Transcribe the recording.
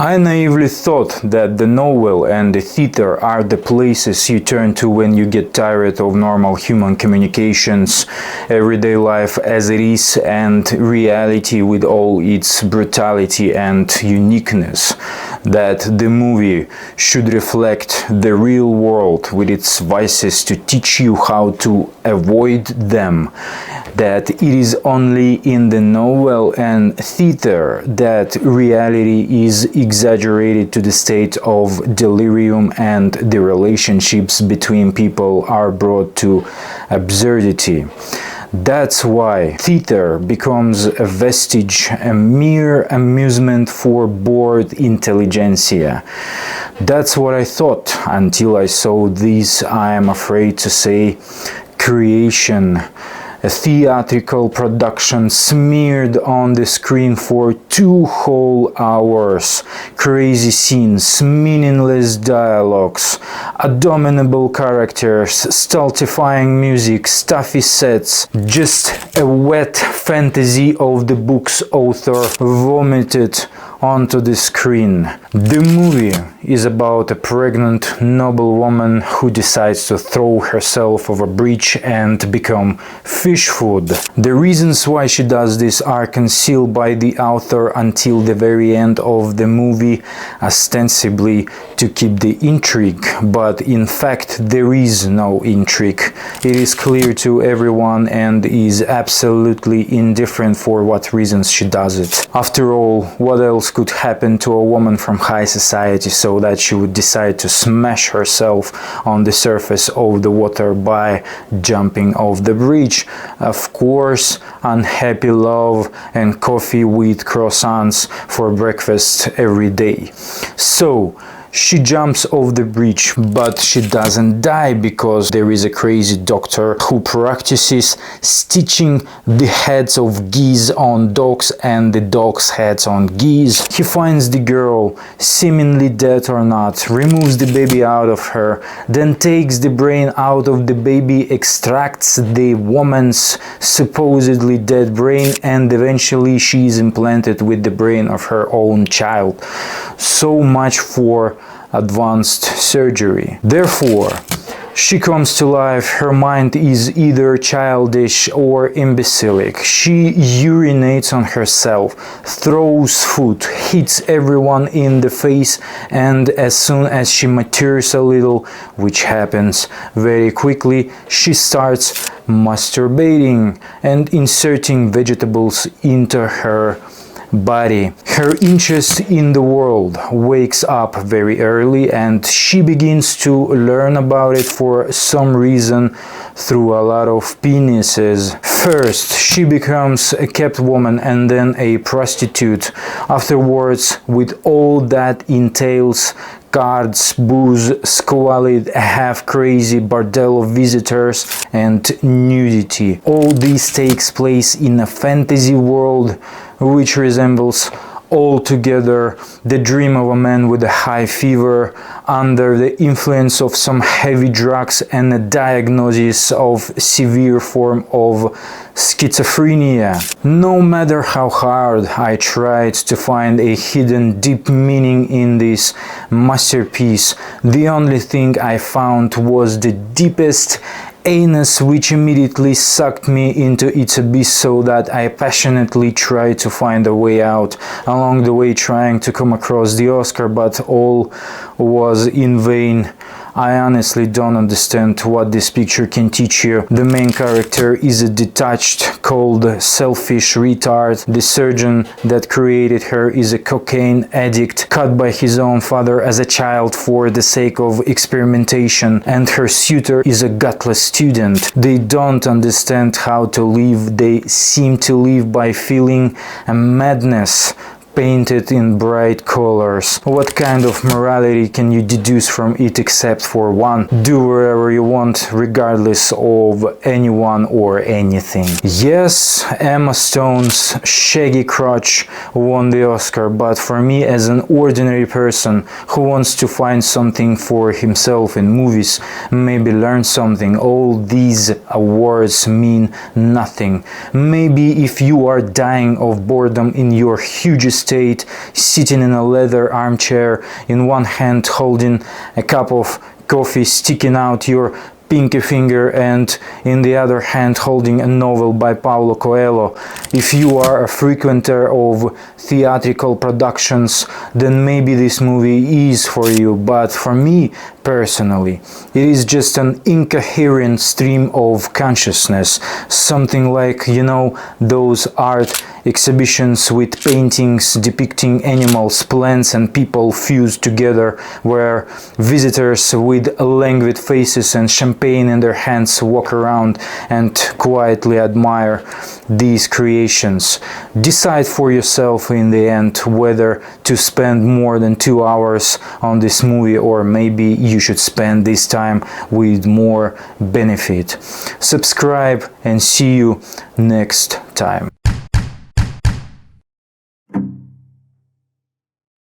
I naively thought that the novel and the theater are the places you turn to when you get tired of normal human communications, everyday life as it is, and reality with all its brutality and uniqueness. That the movie should reflect the real world with its vices to teach you how to avoid them. That it is only in the novel and theater that reality is exaggerated to the state of delirium and the relationships between people are brought to absurdity. That's why theater becomes a vestige, a mere amusement for bored intelligentsia. That's what I thought until I saw this, I am afraid to say, creation. A theatrical production smeared on the screen for 2 whole hours. Crazy scenes, meaningless dialogues, abominable characters, stultifying music, stuffy sets. Just a wet fantasy of the book's author vomited onto the screen. The movie is about a pregnant noble woman who decides to throw herself over a bridge and become fish food. The reasons why she does this are concealed by the author until the very end of the movie, ostensibly to keep the intrigue, but in fact there is no intrigue. It is clear to everyone and is absolutely indifferent for what reasons she does it. After all, what else could happen to a woman from high society so that she would decide to smash herself on the surface of the water by jumping off the bridge? Of course, unhappy love and coffee with croissants for breakfast every day. So, she jumps off the bridge, but she doesn't die because there is a crazy doctor who practices stitching the heads of geese on dogs and the dogs' heads on geese. He finds the girl, seemingly dead or not, removes the baby out of her, then takes the brain out of the baby, extracts the woman's supposedly dead brain, and eventually she is implanted with the brain of her own child. So much for advanced surgery. Therefore, she comes to life, her mind is either childish or imbecilic. She urinates on herself, throws food, hits everyone in the face, and as soon as she matures a little, which happens very quickly, she starts masturbating and inserting vegetables into her body. Her interest in the world wakes up very early and she begins to learn about it for some reason through a lot of penises. First, she becomes a kept woman and then a prostitute. Afterwards, with all that entails, cards, booze, squalid, half-crazy bordel of visitors, and nudity. All this takes place in a fantasy world which resembles altogether the dream of a man with a high fever under the influence of some heavy drugs and a diagnosis of severe form of schizophrenia. No matter how hard I tried to find a hidden deep meaning in this masterpiece, the only thing I found was the deepest anus, which immediately sucked me into its abyss so that I passionately tried to find a way out, along the way trying to come across the Oscar, but all was in vain. I honestly don't understand what this picture can teach you. The main character is a detached, cold, selfish retard. The surgeon that created her is a cocaine addict cut by his own father as a child for the sake of experimentation, and her suitor is a gutless student. They don't understand how to live. They seem to live by feeling a madness painted in bright colors. What kind of morality can you deduce from it except for one? Do whatever you want, regardless of anyone or anything. Yes, Emma Stone's shaggy crotch won the Oscar, but for me as an ordinary person who wants to find something for himself in movies, maybe learn something, all these awards mean nothing. Maybe if you are dying of boredom in your hugest meditate, sitting in a leather armchair, in one hand holding a cup of coffee, sticking out your pinky finger, and in the other hand holding a novel by Paulo Coelho. If you are a frequenter of theatrical productions, then maybe this movie is for you, but for me personally, it is just an incoherent stream of consciousness, something like, you know, those art exhibitions with paintings depicting animals, plants and people fused together, where visitors with languid faces and champagne in their hands walk around and quietly admire these creations. Decide for yourself in the end whether to spend more than 2 hours on this movie, or maybe you should spend this time with more benefit. Subscribe and see you next time.